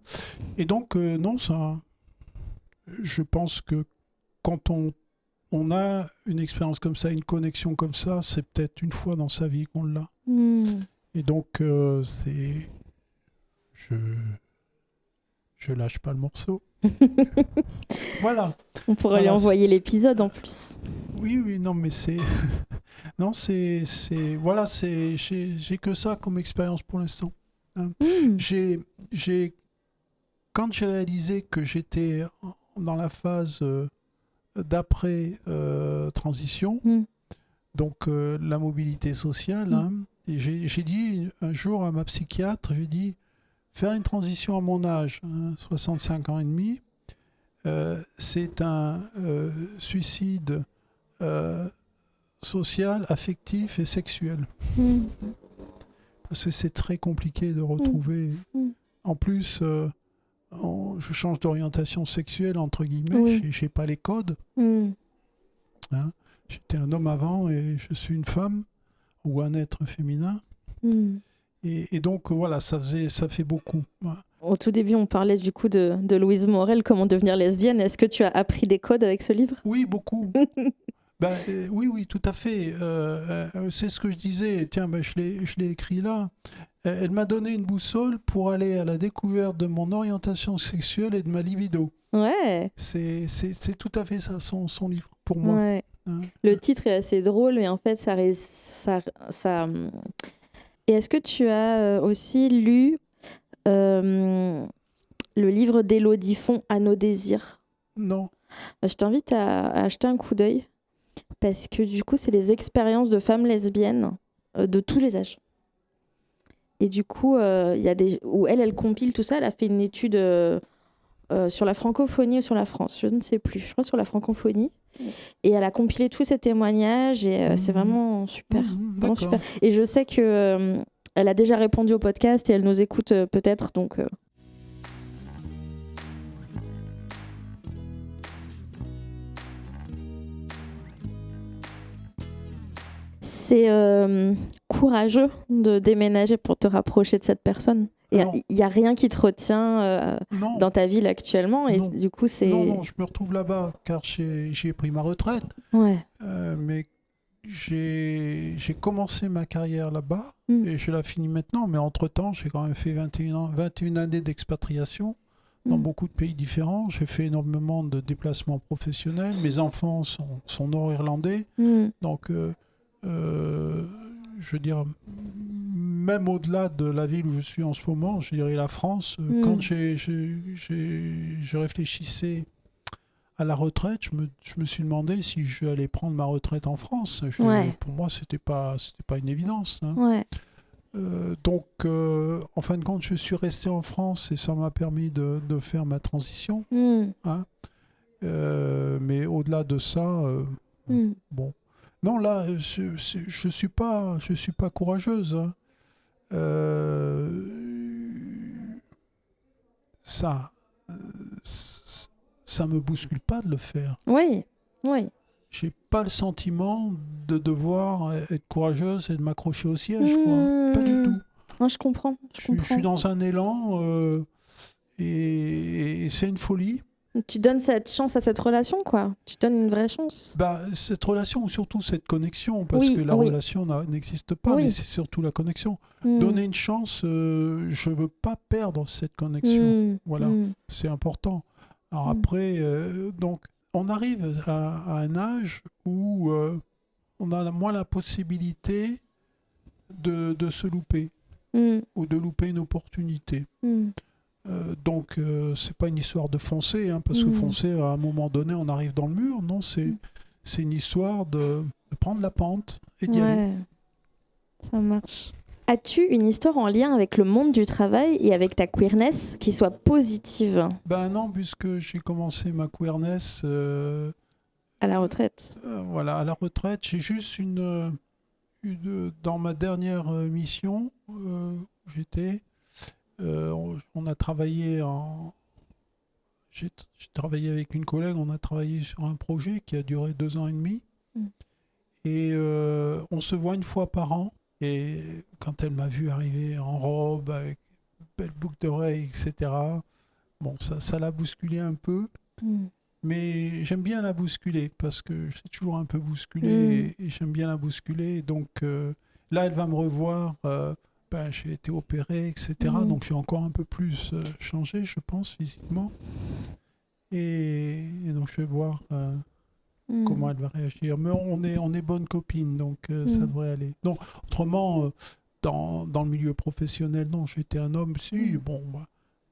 Et donc, non, ça, je pense que quand on a une expérience comme ça, une connexion comme ça, c'est peut-être une fois dans sa vie qu'on l'a. Et donc, je lâche pas le morceau. Voilà. On pourrait lui envoyer l'épisode en plus. Oui, non, mais c'est... Non, voilà, j'ai que ça comme expérience pour l'instant. Hein. Quand j'ai réalisé que j'étais dans la phase d'après transition, donc la mobilité sociale, et j'ai dit un jour à ma psychiatre, j'ai dit, faire une transition à mon âge, 65 ans et demi, c'est un suicide social, affectif et sexuel. Parce que c'est très compliqué de retrouver. En plus, je change d'orientation sexuelle, entre guillemets, je n'ai pas les codes. Hein? J'étais un homme avant et je suis une femme ou un être féminin. Et donc, voilà, ça fait beaucoup. Au tout début, on parlait du coup de Louise Morel, comment devenir lesbienne. Est-ce que tu as appris des codes avec ce livre ? Oui, beaucoup. Oui, tout à fait. C'est ce que je disais. Tiens, je l'ai écrit là. Elle m'a donné une boussole pour aller à la découverte de mon orientation sexuelle et de ma libido. Ouais. C'est tout à fait ça, son livre, pour moi. Ouais. Hein. Le titre est assez drôle, mais en fait, ça... Et est-ce que tu as aussi lu le livre d'Élodie Font, À nos désirs ? Non. Je t'invite à acheter un coup d'œil, parce que du coup, c'est des expériences de femmes lesbiennes de tous les âges. Et du coup, il y a où elle compile tout ça. Elle a fait une étude sur la francophonie ou sur la France, je ne sais plus. Je crois sur la francophonie. Et elle a compilé tous ces témoignages et c'est vraiment super. Vraiment super. Et je sais que elle a déjà répondu au podcast et elle nous écoute peut-être. Donc, c'est courageux de déménager pour te rapprocher de cette personne. Il n'y a rien qui te retient dans ta ville actuellement. Et du coup, c'est... Non, je me retrouve là-bas car j'ai pris ma retraite. Ouais. Mais j'ai commencé ma carrière là-bas et je la finis maintenant. Mais entre-temps, j'ai quand même fait 21 années d'expatriation dans beaucoup de pays différents. J'ai fait énormément de déplacements professionnels. Mes enfants sont nord-irlandais. Donc... je veux dire, même au-delà de la ville où je suis en ce moment, je dirais la France, quand je réfléchissais à la retraite, je me suis demandé si je allais prendre ma retraite en France. Pour moi, c'était pas une évidence. Hein. Ouais. Donc, en fin de compte, je suis resté en France et ça m'a permis de faire ma transition. Hein. Mais au-delà de ça, bon... Non, là, je suis pas courageuse. Hein. Ça me bouscule pas de le faire. Oui. J'ai pas le sentiment de devoir être courageuse et de m'accrocher au siège, quoi. Pas du tout. Moi, je comprends. Je suis dans un élan et c'est une folie. Tu donnes cette chance à cette relation, quoi. Tu donnes une vraie chance. Cette relation, ou surtout cette connexion, parce Oui, que la oui. relation n'existe pas, Oui. mais c'est surtout la connexion. Mm. Donner une chance, je veux pas perdre cette connexion. Voilà, c'est important. Alors après, donc, on arrive à un âge où on a moins la possibilité de se louper ou de louper une opportunité. Donc, c'est pas une histoire de foncer, hein, parce que foncer, à un moment donné, on arrive dans le mur. Non, c'est une histoire de prendre la pente et d'y aller. Ça marche. As-tu une histoire en lien avec le monde du travail et avec ta queerness qui soit positive? Non, puisque j'ai commencé ma queerness à la retraite. Voilà, à la retraite. J'ai juste dans ma dernière mission, j'étais... on a travaillé j'ai travaillé avec une collègue, on a travaillé sur un projet qui a duré 2 ans et demi. Et on se voit une fois par an. Et quand elle m'a vu arriver en robe, avec une belle boucle d'oreille, etc., bon, ça l'a bousculé un peu. Mais j'aime bien la bousculer parce que j'ai toujours un peu bousculé et j'aime bien la bousculer. Donc là, elle va me revoir. J'ai été opéré, etc. Donc j'ai encore un peu plus changé, je pense, physiquement. Et donc je vais voir comment elle va réagir. Mais on est bonnes copines, donc ça devrait aller. Non, autrement, dans le milieu professionnel, non, j'étais un homme. Si, bon,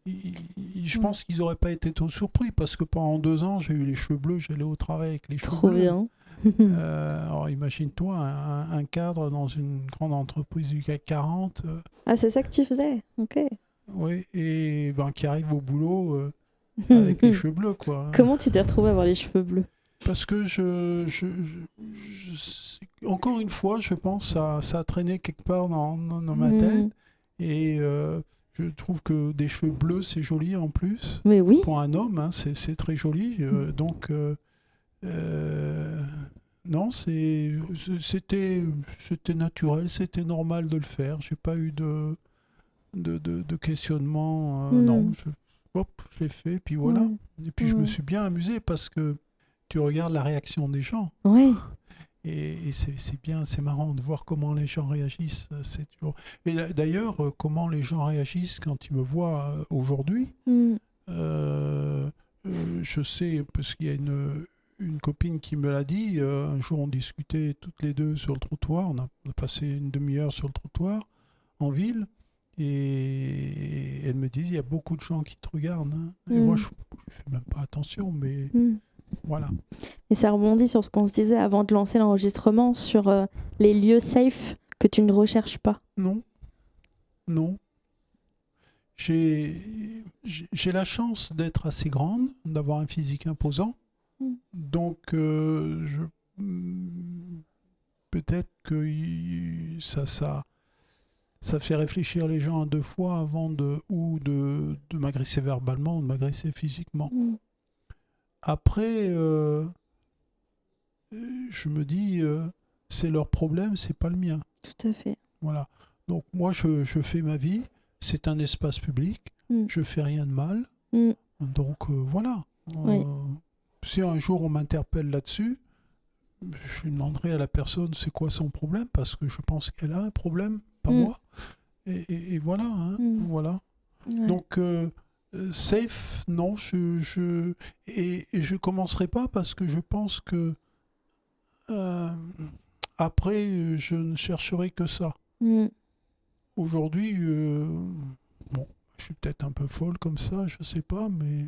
je pense qu'ils n'auraient pas été trop surpris parce que pendant 2 ans, j'ai eu les cheveux bleus, j'allais au travail avec les cheveux Trop bleus. bien. Alors imagine-toi un cadre dans une grande entreprise du CAC 40. C'est ça que tu faisais, ok. Oui, et qui arrive au boulot avec les cheveux bleus, quoi. Comment tu t'es retrouvé à avoir les cheveux bleus? Parce que encore une fois, je pense que ça a traîné quelque part dans ma tête. Et je trouve que des cheveux bleus, c'est joli en plus. Mais oui. Pour un homme, hein, c'est très joli. Donc, non, c'était naturel, c'était normal de le faire. J'ai pas eu de questionnement. Non, je l'ai fait, puis voilà. Et puis je me suis bien amusé parce que tu regardes la réaction des gens. Oui. Et c'est bien, c'est marrant de voir comment les gens réagissent. C'est toujours... Et d'ailleurs, comment les gens réagissent quand ils me voient aujourd'hui. Je sais, parce qu'il y a une copine qui me l'a dit. Un jour, on discutait toutes les deux sur le trottoir. On a passé une demi-heure sur le trottoir en ville. Et elle me dit, il y a beaucoup de gens qui te regardent. Hein. Et moi, je ne fais même pas attention, mais... Voilà. Et ça rebondit sur ce qu'on se disait avant de lancer l'enregistrement, sur les lieux safe que tu ne recherches pas. Non. J'ai la chance d'être assez grande, d'avoir un physique imposant. Donc, peut-être que ça fait réfléchir les gens à 2 fois avant de m'agresser verbalement ou de m'agresser physiquement. Après, je me dis, c'est leur problème, c'est pas le mien. Tout à fait. Voilà. Donc moi, je fais ma vie. C'est un espace public. Je fais rien de mal. Donc voilà. Oui. Si un jour on m'interpelle là-dessus, je demanderai à la personne c'est quoi son problème, parce que je pense qu'elle a un problème, pas moi. Et voilà. Hein, voilà. Ouais. Donc safe, non, et je commencerai pas parce que je pense que après, je ne chercherai que ça. Aujourd'hui, bon, je suis peut-être un peu folle comme ça, je sais pas, mais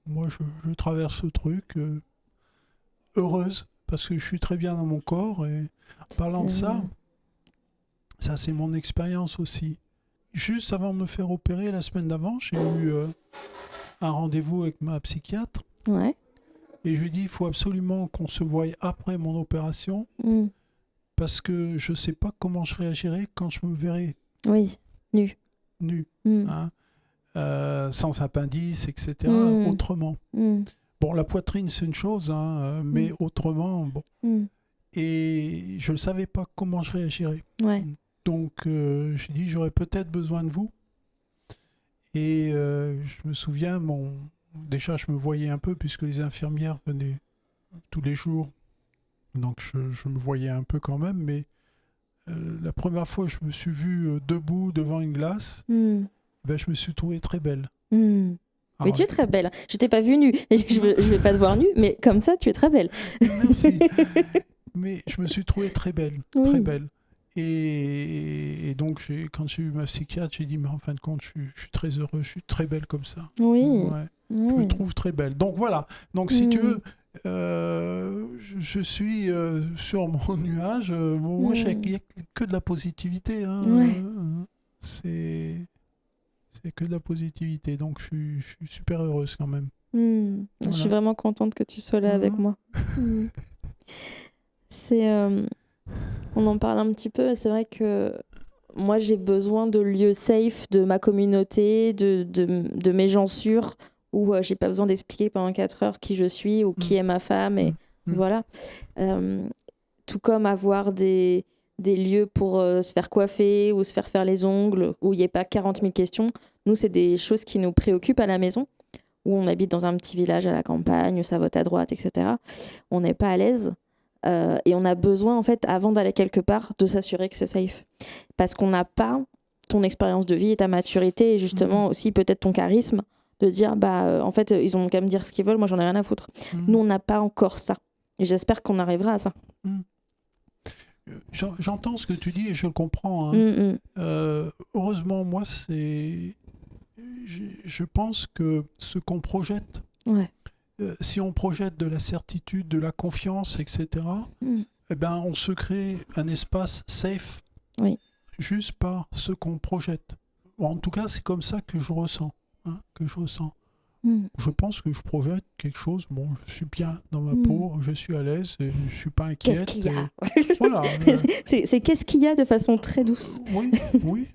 moi, je traverse ce truc heureuse, parce que je suis très bien dans mon corps. Et en parlant de ça c'est mon expérience aussi. Juste avant de me faire opérer, la semaine d'avant, j'ai eu un rendez-vous avec ma psychiatre. Ouais. Et je lui ai dit, il faut absolument qu'on se voie après mon opération, parce que je ne sais pas comment je réagirai quand je me verrai nu. Hein, sans appendice, etc. Autrement. Bon, la poitrine, c'est une chose, hein, mais autrement, bon. Et je ne savais pas comment je réagirais. Ouais. Donc, j'ai dit, j'aurais peut-être besoin de vous. Et je me souviens, déjà, je me voyais un peu puisque les infirmières venaient tous les jours. Donc, je me voyais un peu quand même. Mais la première fois que je me suis vu debout devant une glace, ben, je me suis trouvée très belle. Mais Alors, tu es très belle. Je t'ai pas vue nue. Je vais pas te voir nue, mais comme ça, tu es très belle. merci. Mais je me suis trouvée très belle. Oui. Très belle. Et donc, quand j'ai eu ma psychiatre, j'ai dit, mais en fin de compte, je suis très heureux, je suis très belle comme ça. Oui. Ouais, je me Oui. trouve très belle. Donc voilà. Donc si tu veux, je suis sur mon nuage. Moi, il n'y a que de la positivité. Hein. Ouais. C'est que de la positivité. Donc je suis super heureuse quand même. Je Voilà. suis vraiment contente que tu sois là avec moi. C'est, on en parle un petit peu. Et c'est vrai que moi, j'ai besoin de lieux safe, de ma communauté, de mes gens sûrs, où j'ai pas besoin d'expliquer pendant 4 heures qui je suis ou qui est ma femme. Et voilà. Tout comme avoir des lieux pour se faire coiffer ou se faire les ongles, où il n'y ait pas 40 000 questions. Nous, c'est des choses qui nous préoccupent à la maison, où on habite dans un petit village à la campagne, où ça vote à droite, etc. On n'est pas à l'aise. Et on a besoin, en fait, avant d'aller quelque part, de s'assurer que c'est safe. Parce qu'on n'a pas ton expérience de vie et ta maturité, et justement aussi peut-être ton charisme, de dire, en fait, ils ont qu'à me dire ce qu'ils veulent, moi j'en ai rien à foutre. Nous, on n'a pas encore ça. Et j'espère qu'on arrivera à ça. J'entends ce que tu dis et je le comprends. Hein. Heureusement, moi, je pense que ce qu'on projette, si on projette de la certitude, de la confiance, etc., eh ben, on se crée un espace safe juste par ce qu'on projette. Bon, en tout cas, c'est comme ça que je ressens. Je pense que je projette quelque chose. Bon, je suis bien dans ma peau, je suis à l'aise, et je suis pas inquiète. Qu'est-ce qu'il y a voilà. C'est qu'est-ce qu'il y a de façon très douce. Oui. Voilà,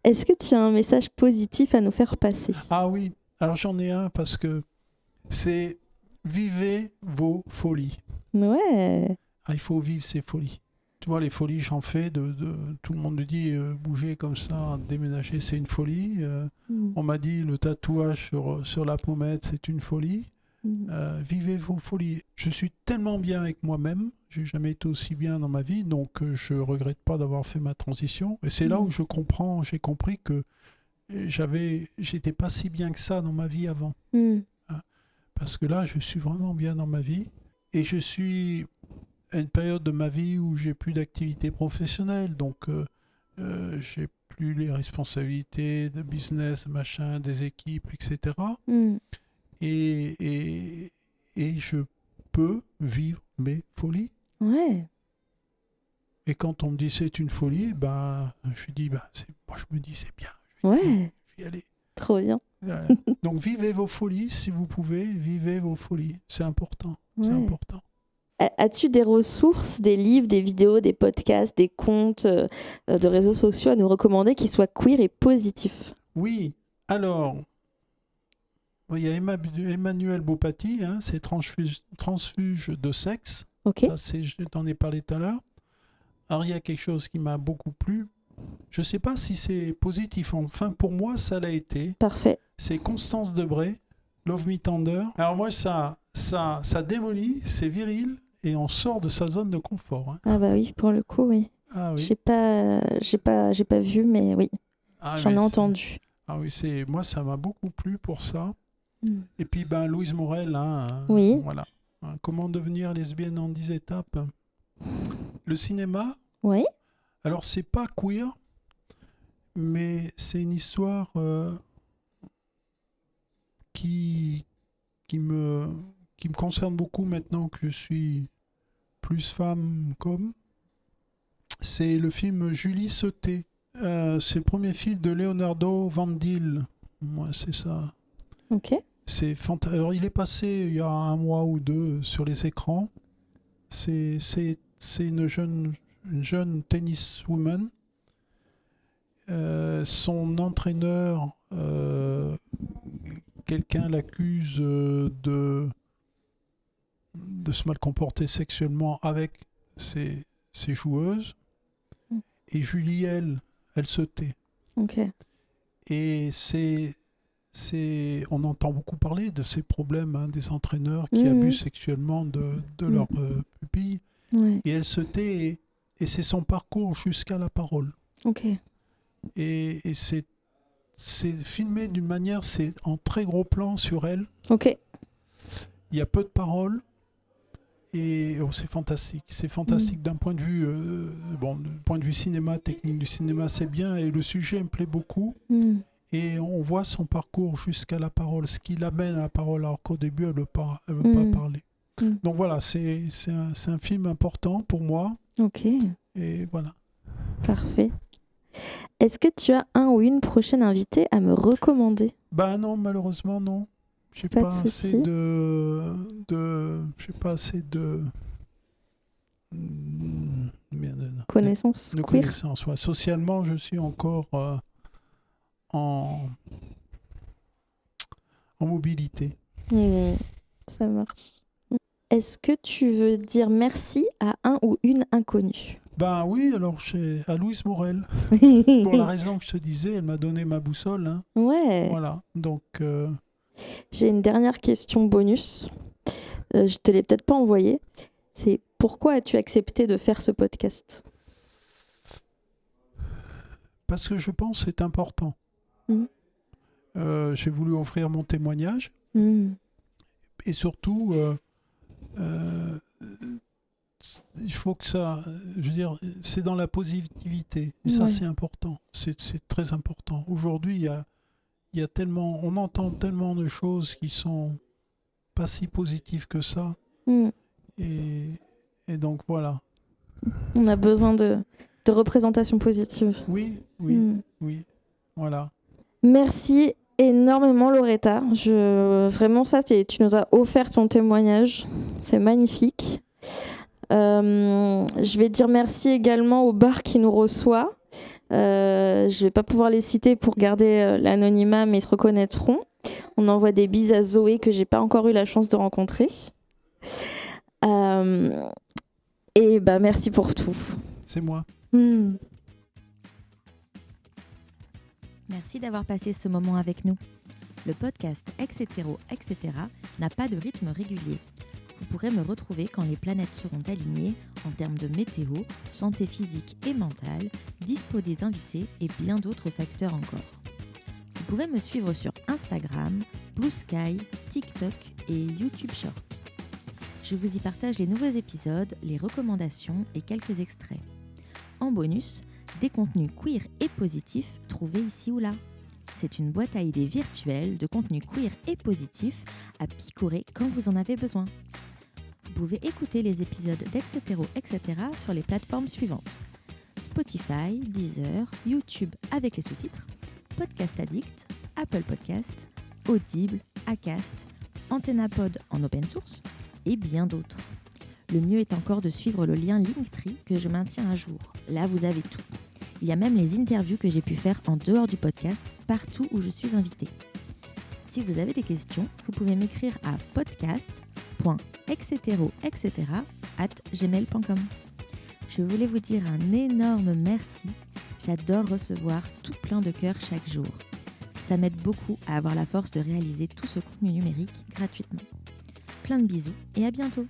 Est-ce que tu as un message positif à nous faire passer ? Ah oui, alors j'en ai un parce que c'est vivez vos folies. Ouais. Il faut vivre ses folies. Tu vois, les folies, j'en fais. Tout le monde me dit bouger comme ça, déménager, c'est une folie. On m'a dit le tatouage sur la pommette, c'est une folie. Vivez vos folies. Je suis tellement bien avec moi-même. J'ai jamais été aussi bien dans ma vie, donc je regrette pas d'avoir fait ma transition. Et c'est là où j'ai compris que j'étais pas si bien que ça dans ma vie avant. Parce que là, je suis vraiment bien dans ma vie. Et je suis à une période de ma vie où j'ai plus d'activité professionnelle, donc j'ai plus les responsabilités de business, machin, des équipes, etc. Et je peux vivre mes folies. Ouais. Et quand on me dit c'est une folie, je dis moi je me dis c'est bien. Je vais y aller. Trop bien. Voilà. Donc vivez vos folies si vous pouvez, vivez vos folies. C'est important. C'est important. As-tu des ressources, des livres, des vidéos, des podcasts, des comptes de réseaux sociaux à nous recommander qui soient queer et positifs ? Oui. Alors, il y a Emmanuel Bopati, c'est transfuge de sexe. Okay. Ça, je t'en ai parlé tout à l'heure. Alors, il y a quelque chose qui m'a beaucoup plu. Je ne sais pas si c'est positif. Enfin, pour moi, ça l'a été. Parfait. C'est Constance Debray, Love Me Tender. Alors moi, ça démolit, c'est viril, et on sort de sa zone de confort. Hein. Ah bah oui, pour le coup, oui. Ah oui. J'ai pas vu, mais oui. J'en ai entendu. Ah oui, moi, ça m'a beaucoup plu pour ça. Et puis, Louise Morel, oui. Voilà. Comment devenir lesbienne en 10 étapes. Le cinéma. Oui. Alors, c'est pas queer, mais c'est une histoire qui me concerne beaucoup maintenant que je suis plus femme qu'homme. C'est le film Julie Sauté. C'est le premier film de Leonardo Van Dille. Ouais, c'est ça. Ok. C'est fantastique. Alors, il est passé il y a 1 mois ou 2 sur les écrans. C'est une jeune tenniswoman. Son entraîneur, quelqu'un l'accuse de se mal comporter sexuellement avec c'est joueuse. Et Julie, elle se tait. Ok. Et on entend beaucoup parler de ces problèmes des entraîneurs qui abusent sexuellement de leurs pupilles. Ouais. Et elle se tait et c'est son parcours jusqu'à la parole. Ok. Et c'est filmé d'une manière, c'est en très gros plan sur elle. Ok. Il y a peu de paroles. Et c'est fantastique. C'est fantastique d'un point de vue, du point de vue cinéma, technique du cinéma, c'est bien. Et le sujet me plaît beaucoup. Et on voit son parcours jusqu'à la parole, ce qui l'amène à la parole, alors qu'au début, elle ne veut pas parler. Donc voilà, c'est un film important pour moi. Ok. Et voilà. Parfait. Est-ce que tu as un ou une prochaine invitée à me recommander ? Bah non, malheureusement, non. J'ai Pas pas de assez souci. j'ai pas assez de Connaissance de queer. connaissances. Ouais. Socialement, je suis encore en mobilité. Ça marche. Est-ce que tu veux dire merci à un ou une inconnue ? Ben oui, alors à Louise Morel. Pour la raison que je te disais, elle m'a donné ma boussole. Hein. Ouais. Voilà, donc... J'ai une dernière question bonus. Je te l'ai peut-être pas envoyée. C'est pourquoi as-tu accepté de faire ce podcast ? Parce que je pense que c'est important. J'ai voulu offrir mon témoignage. Et surtout, il faut que ça... Je veux dire, c'est dans la positivité. Et ça, c'est important. C'est très important. Aujourd'hui, il y a tellement... On entend tellement de choses qui sont pas si positives que ça. Et donc, voilà. On a besoin de représentation positive. Oui. Voilà. Merci énormément, Loretta. Vraiment, tu nous as offert ton témoignage. C'est magnifique. Je vais dire merci également au bar qui nous reçoit. Je vais pas pouvoir les citer pour garder l'anonymat, mais ils se reconnaîtront. On envoie des bises à Zoé que j'ai pas encore eu la chance de rencontrer. Et merci pour tout. C'est moi. Merci d'avoir passé ce moment avec nous. Le podcast Etc. n'a pas de rythme régulier. Vous pourrez me retrouver quand les planètes seront alignées en termes de météo, santé physique et mentale, dispo des invités et bien d'autres facteurs encore. Vous pouvez me suivre sur Instagram, Blue Sky, TikTok et YouTube Short. Je vous y partage les nouveaux épisodes, les recommandations et quelques extraits. En bonus, des contenus queer et positifs trouvés ici ou là. C'est une boîte à idées virtuelle de contenus queer et positifs à picorer quand vous en avez besoin. Vous pouvez écouter les épisodes d'Etc. Sur les plateformes suivantes: Spotify, Deezer, YouTube avec les sous-titres, Podcast Addict, Apple Podcast, Audible, Acast, AntennaPod en open source et bien d'autres. Le mieux est encore de suivre le lien Linktree que je maintiens à jour. Là, vous avez tout. Il y a même les interviews que j'ai pu faire en dehors du podcast, partout où je suis invitée. Si vous avez des questions, vous pouvez m'écrire à podcast.etcetera@gmail.com. Je voulais vous dire un énorme merci. J'adore recevoir tout plein de cœur chaque jour. Ça m'aide beaucoup à avoir la force de réaliser tout ce contenu numérique gratuitement. Plein de bisous et à bientôt.